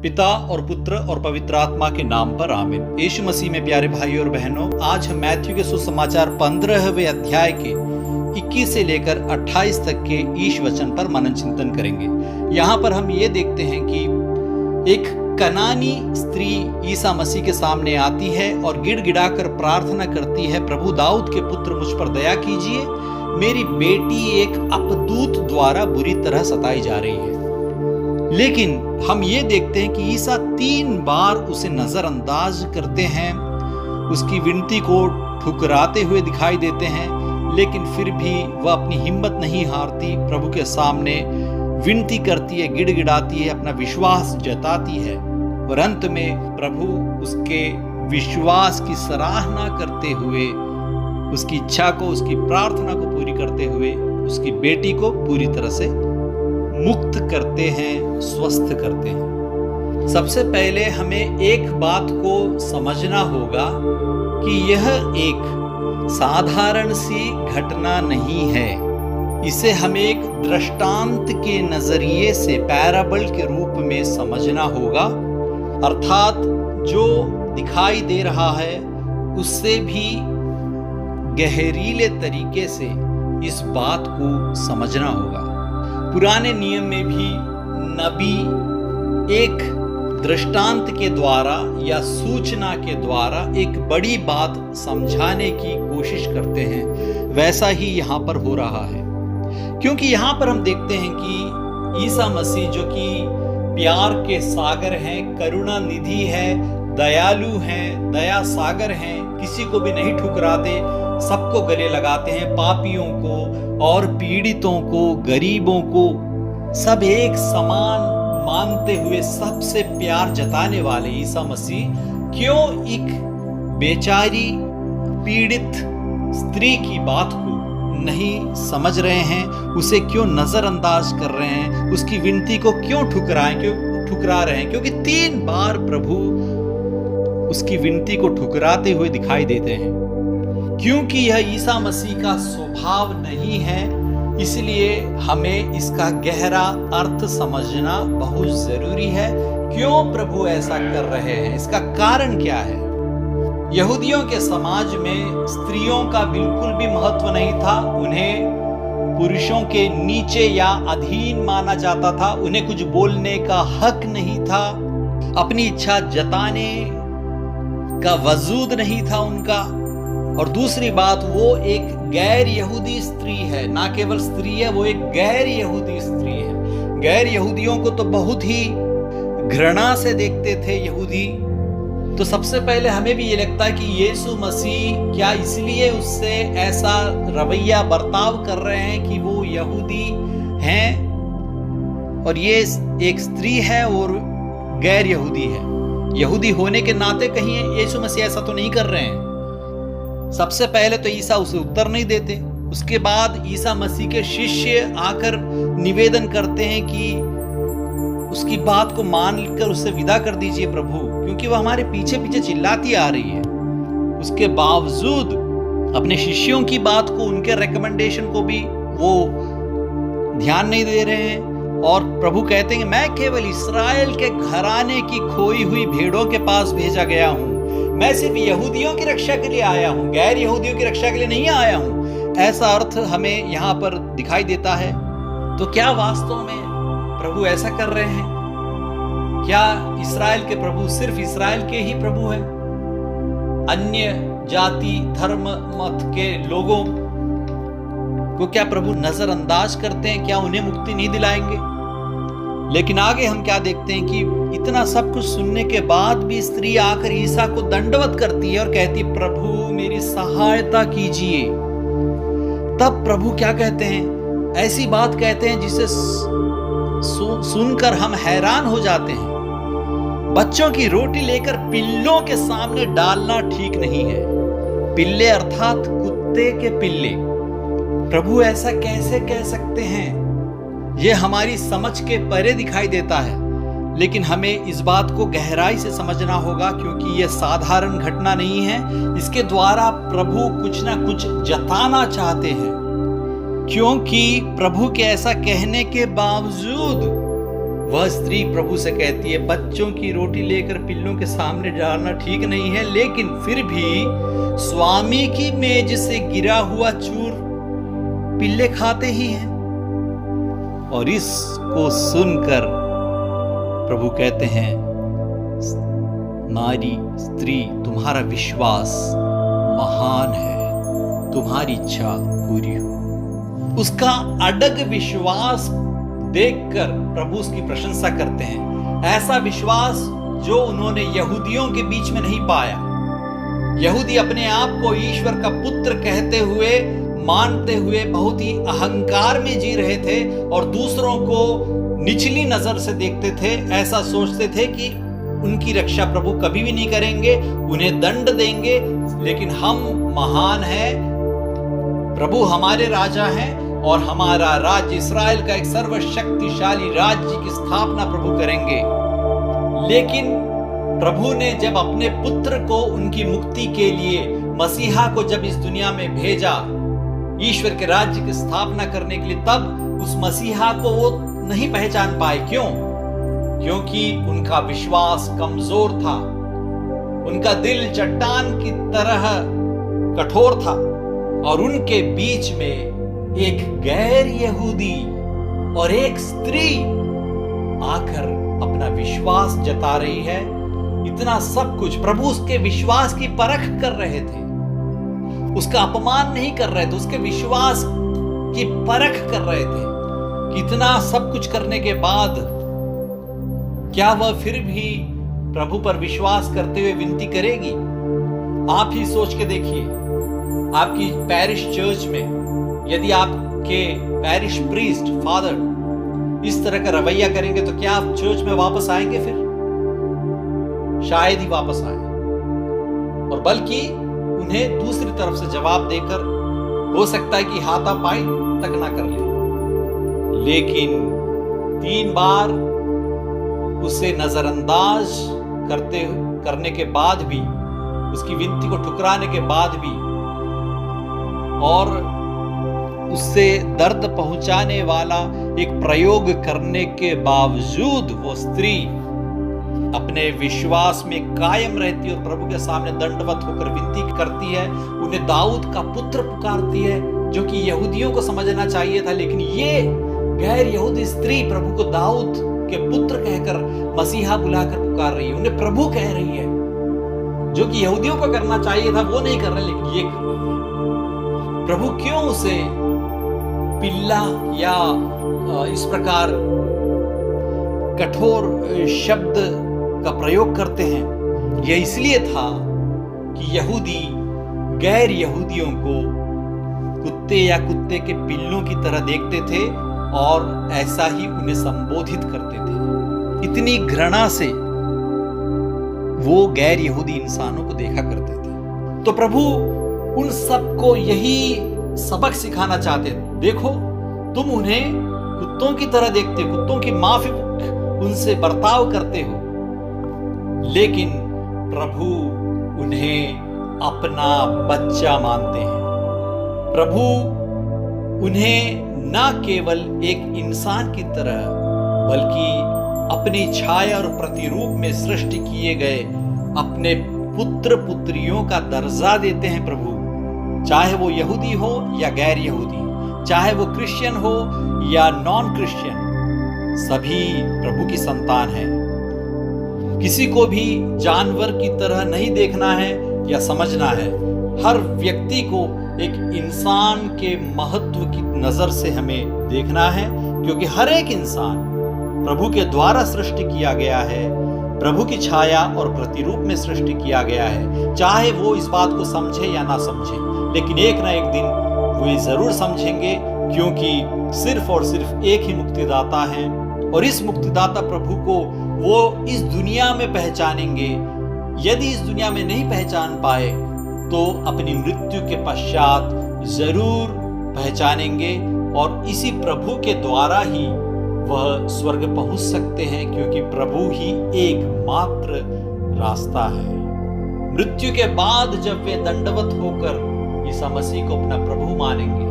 पिता और पुत्र और पवित्र आत्मा के नाम पर आमीन। यीशु मसीह में प्यारे भाई और बहनों, आज हम मैथ्यू के सुसमाचार 15वें अध्याय के 21 से लेकर 28 तक के ईश वचन पर मनन चिंतन करेंगे। यहाँ पर हम ये देखते हैं कि एक कनानी स्त्री ईसा मसीह के सामने आती है और गिड़गिड़ाकर प्रार्थना करती है, प्रभु दाऊद के पुत्र मुझ पर दया कीजिए, मेरी बेटी एक अपदूत द्वारा बुरी तरह सताई जा रही है। लेकिन हम ये देखते हैं कि ईसा 3 बार उसे नजरअंदाज करते हैं, उसकी विनती को ठुकराते हुए दिखाई देते हैं, लेकिन फिर भी वह अपनी हिम्मत नहीं हारती, प्रभु के सामने विनती करती है, गिड़गिड़ाती है, अपना विश्वास जताती है और अंत में प्रभु उसके विश्वास की सराहना करते हुए, उसकी इच्छा को, उसकी प्रार्थना को पूरी करते हुए उसकी बेटी को पूरी तरह से मुक्त करते हैं, स्वस्थ करते हैं। सबसे पहले हमें एक बात को समझना होगा कि यह एक साधारण सी घटना नहीं है। इसे हमें एक दृष्टांत के नजरिए से, पैराबल के रूप में समझना होगा, अर्थात जो दिखाई दे रहा है उससे भी गहरीले तरीके से इस बात को समझना होगा। पुराने नियम में भी नबी एक दृष्टांत के द्वारा या सूचना के द्वारा एक बड़ी बात समझाने की कोशिश करते हैं, वैसा ही यहाँ पर हो रहा है। क्योंकि यहाँ पर हम देखते हैं कि ईसा मसीह जो कि प्यार के सागर हैं, करुणा निधि है, दयालु हैं, दया सागर हैं, किसी को भी नहीं ठुकराते, सबको गले लगाते हैं, पापियों को और पीड़ितों को, गरीबों को सब एक समान मानते हुए सबसे प्यार जताने वाले ईसा मसीह क्यों एक बेचारी पीड़ित स्त्री की बात को नहीं समझ रहे हैं, उसे क्यों नजरअंदाज कर रहे हैं, उसकी विनती को क्यों ठुकरा रहे हैं? क्योंकि 3 बार प्रभु उसकी विनती को ठुकराते हुए दिखाई देते हैं। क्योंकि यह ईसा मसीह का स्वभाव नहीं है, इसलिए हमें इसका गहरा अर्थ समझना बहुत जरूरी है। क्यों प्रभु ऐसा कर रहे हैं, इसका कारण क्या है? यहूदियों के समाज में स्त्रियों का बिल्कुल भी महत्व नहीं था, उन्हें पुरुषों के नीचे या अधीन माना जाता था, उन्हें कुछ बोलने का हक नहीं था, अपनी इच्छा जताने का वजूद नहीं था उनका। और दूसरी बात, वो एक गैर यहूदी स्त्री है, ना केवल स्त्री है, वो एक गैर यहूदी स्त्री है। गैर यहूदियों को तो बहुत ही घृणा से देखते थे यहूदी। तो सबसे पहले हमें भी ये लगता है कि यीशु मसीह क्या इसलिए उससे ऐसा रवैया बर्ताव कर रहे हैं कि वो यहूदी हैं और ये एक स्त्री है और गैर यहूदी है। यहूदी होने के नाते कहीं यीशु मसीह ऐसा तो नहीं कर रहे हैं। सबसे पहले तो ईसा उसे उत्तर नहीं देते, उसके बाद ईसा मसीह के शिष्य आकर निवेदन करते हैं कि उसकी बात को मानकर उसे विदा कर दीजिए प्रभु, क्योंकि वह हमारे पीछे पीछे चिल्लाती आ रही है। उसके बावजूद अपने शिष्यों की बात को, उनके रिकमेंडेशन को भी वो ध्यान नहीं दे रहे हैं और प्रभु कहते हैं मैं केवल इस्राएल के घराने की खोई हुई भेड़ों के पास भेजा गया हूं, मैं सिर्फ यहूदियों की रक्षा के लिए आया हूं, गैर यहूदियों की रक्षा के लिए नहीं आया हूं। ऐसा अर्थ हमें यहाँ पर दिखाई देता है। तो क्या वास्तव में प्रभु ऐसा कर रहे हैं? क्या इस्राएल के प्रभु सिर्फ इस्राएल के ही प्रभु हैं? अन्य जाति, धर्म, मत के लोगों को क्या प्रभु नजरअंदाज करते हैं? क्या उन्हें मुक्ति नहीं दिलाएंगे? लेकिन आगे हम क्या देखते हैं कि इतना सब कुछ सुनने के बाद भी स्त्री आकर ईसा को दंडवत करती है और कहती है प्रभु मेरी सहायता कीजिए। तब प्रभु क्या कहते हैं? ऐसी बात कहते हैं जिसे सुनकर हम हैरान हो जाते हैं। बच्चों की रोटी लेकर पिल्लों के सामने डालना ठीक नहीं है। पिल्ले अर्थात कुत्ते के पिल्ले। प्रभु ऐसा कैसे कह सकते हैं? यह हमारी समझ के परे दिखाई देता है, लेकिन हमें इस बात को गहराई से समझना होगा, क्योंकि यह साधारण घटना नहीं है। इसके द्वारा प्रभु कुछ ना कुछ जताना चाहते हैं, क्योंकि प्रभु के ऐसा कहने के बावजूद वह स्त्री प्रभु से कहती है, बच्चों की रोटी लेकर पिल्लों के सामने डालना ठीक नहीं है, लेकिन फिर भी स्वामी की मेज से गिरा हुआ चूर पिल्ले खाते ही हैं। और इसको सुनकर प्रभु कहते हैं, नारी, स्त्री, तुम्हारा विश्वास महान है, तुम्हारी इच्छा पूरी हो। उसका अडग विश्वास देखकर प्रभु उसकी प्रशंसा करते हैं। ऐसा विश्वास जो उन्होंने यहूदियों के बीच में नहीं पाया। यहूदी अपने आप को ईश्वर का पुत्र कहते हुए, मानते हुए बहुत ही अहंकार में जी रहे थे और दूसरों को निचली नजर से देखते थे। ऐसा सोचते थे कि उनकी रक्षा प्रभु कभी भी नहीं करेंगे, उन्हें दंड देंगे, लेकिन हम महान हैं, प्रभु हमारे राजा हैं और हमारा राज्य, इस्राएल का एक सर्वशक्तिशाली राज्य की स्थापना प्रभु करेंगे। लेकिन प्रभु ने जब अपने पुत्र को उनकी मुक्ति के लिए, मसीहा को जब इस दुनिया में भेजा ईश्वर के राज्य की स्थापना करने के लिए, तब उस मसीहा को वो नहीं पहचान पाए। क्यों? क्योंकि उनका विश्वास कमजोर था, उनका दिल चट्टान की तरह कठोर था और उनके बीच में एक गैर यहूदी और एक स्त्री आकर अपना विश्वास जता रही है। इतना सब कुछ प्रभु उसके विश्वास की परख कर रहे थे, उसका अपमान नहीं कर रहे थे, उसके विश्वास की परख कर रहे थे। इतना सब कुछ करने के बाद क्या वह फिर भी प्रभु पर विश्वास करते हुए विनती करेगी? आप ही सोच के देखिए, आपकी पैरिश चर्च में यदि आपके पैरिश प्रीस्ट, फादर इस तरह का रवैया करेंगे तो क्या आप चर्च में वापस आएंगे? फिर शायद ही वापस आए, और बल्कि उन्हें दूसरी तरफ से जवाब देकर हो सकता है कि हाथापाई तक ना कर ले। लेकिन 3 बार उसे नजरअंदाज करने के बाद भी, उसकी विनती को ठुकराने के बाद भी और उससे दर्द पहुंचाने वाला एक प्रयोग करने के बावजूद वो स्त्री अपने विश्वास में कायम रहती है और प्रभु के सामने दंडवत होकर विनती करती है, उन्हें दाऊद का पुत्र पुकारती है, जो कि यहूदियों को समझना चाहिए था। लेकिन ये गैर यहूदी स्त्री प्रभु को दाऊद के पुत्र कहकर मसीहा बुलाकर पुकार रही है, उन्हें प्रभु कह रही है। जो कि यहूदियों को करना चाहिए था वो नहीं कर रहे, लेकिन ये कर रही है। प्रभु क्यों उसे पिल्ला या इस प्रकार कठोर शब्द का प्रयोग करते हैं? यह इसलिए था कि यहूदी गैर यहूदियों को कुत्ते या कुत्ते के पिल्लों की तरह देखते थे और ऐसा ही उन्हें संबोधित करते थे। इतनी घृणा से वो गैर यहूदी इंसानों को देखा करते थे। तो प्रभु उन सबको यही सबक सिखाना चाहते थे। देखो, तुम उन्हें कुत्तों की तरह देखते हो, कुत्तों की माफिक उनसे बर्ताव करते हो, लेकिन प्रभु उन्हें अपना बच्चा मानते हैं। प्रभु उन्हें न केवल एक इंसान की तरह बल्कि अपनी छाया और प्रतिरूप में सृष्टि किए गए अपने पुत्र पुत्रियों का दर्जा देते हैं प्रभु। चाहे वो यहूदी हो या गैर यहूदी, चाहे वो क्रिश्चियन हो या नॉन क्रिश्चियन, सभी प्रभु की संतान हैं। किसी को भी जानवर की तरह नहीं देखना है या समझना है। हर व्यक्ति को एक इंसान के महत्व की नजर से हमें देखना है, क्योंकि हर एक इंसान प्रभु के द्वारा सृष्टि किया गया है, प्रभु की छाया और प्रतिरूप में सृष्टि किया गया है। चाहे वो इस बात को समझे या ना समझे, लेकिन एक ना एक दिन वो ये जरूर समझेंगे, क्योंकि सिर्फ और सिर्फ एक ही मुक्तिदाता है और इस मुक्तिदाता प्रभु को वो इस दुनिया में पहचानेंगे। यदि इस दुनिया में नहीं पहचान पाए तो अपनी मृत्यु के पश्चात जरूर पहचानेंगे और इसी प्रभु के द्वारा ही वह स्वर्ग पहुंच सकते हैं, क्योंकि प्रभु ही एकमात्र रास्ता है। मृत्यु के बाद जब वे दंडवत होकर ईसा मसीह को अपना प्रभु मानेंगे,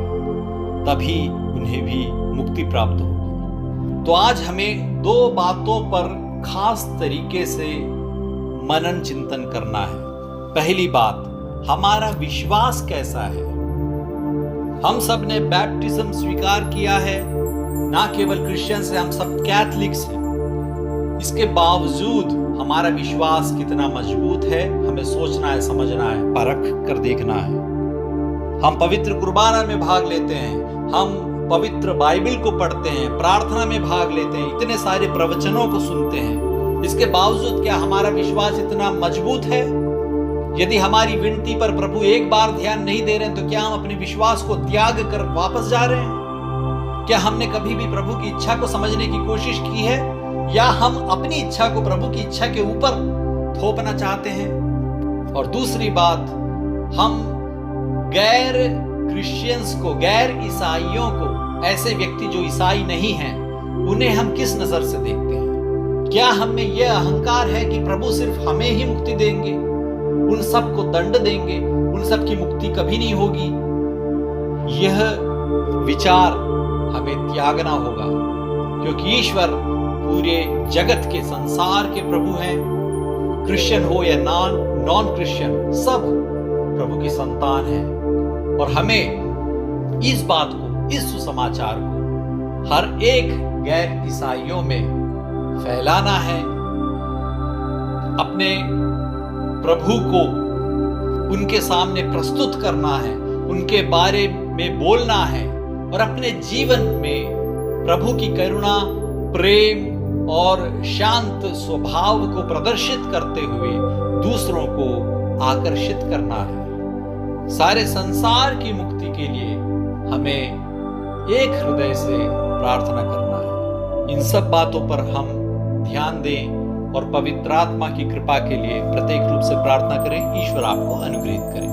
तभी उन्हें भी मुक्ति प्राप्त होगी। तो आज हमें दो बातों पर खास तरीके से मनन चिंतन करना है। पहली बात, हमारा विश्वास कैसा है। हम सब ने बैप्टिज्म स्वीकार किया है, ना केवल क्रिश्चियंस हैं, हम सब कैथलिक्स हैं। इसके बावजूद हमारा विश्वास कितना मजबूत है, हमें सोचना है, समझना है, परख कर देखना है। हम पवित्र कुर्बाना में भाग लेते हैं, हम पवित्र बाइबल को पढ़ते हैं, प्रार्थना में भाग लेते हैं, इतने सारे प्रवचनों को सुनते हैं। इसके बावजूद क्या हमारा विश्वास इतना मजबूत है? यदि हमारी विनती पर प्रभु एक बार ध्यान नहीं दे रहे हैं, तो क्या हम अपने विश्वास को त्याग कर वापस जा रहे हैं? क्या हमने कभी भी प्रभु की इच्छा को समझने की कोशिश की है, या हम अपनी इच्छा को प्रभु की इच्छा के ऊपर थोपना चाहते हैं? और दूसरी बात, हम गैर क्रिश्चियंस को, गैर ईसाइयों को, ऐसे व्यक्ति जो ईसाई नहीं हैं, उन्हें हम किस नजर से देखते हैं? क्या हमें यह अहंकार है कि प्रभु सिर्फ हमें ही मुक्ति देंगे, उन सबको दंड देंगे, उन सब की मुक्ति कभी नहीं होगी? यह विचार हमें त्यागना होगा, क्योंकि ईश्वर पूरे जगत के, संसार के प्रभु हैं। क्रिश्चियन हो या नॉन क्रिश्चियन, सब प्रभु की संतान है। और हमें इस बात को, इस सुसमाचार को हर एक गैर ईसाइयों में फैलाना है, अपने प्रभु को उनके सामने प्रस्तुत करना है, उनके बारे में बोलना है, और अपने जीवन में प्रभु की करुणा, प्रेम और शांत स्वभाव को प्रदर्शित करते हुए दूसरों को आकर्षित करना है। सारे संसार की मुक्ति के लिए हमें एक हृदय से प्रार्थना करना है। इन सब बातों पर हम ध्यान दें और पवित्र आत्मा की कृपा के लिए प्रत्येक रूप से प्रार्थना करें। ईश्वर आपको अनुग्रहित करें।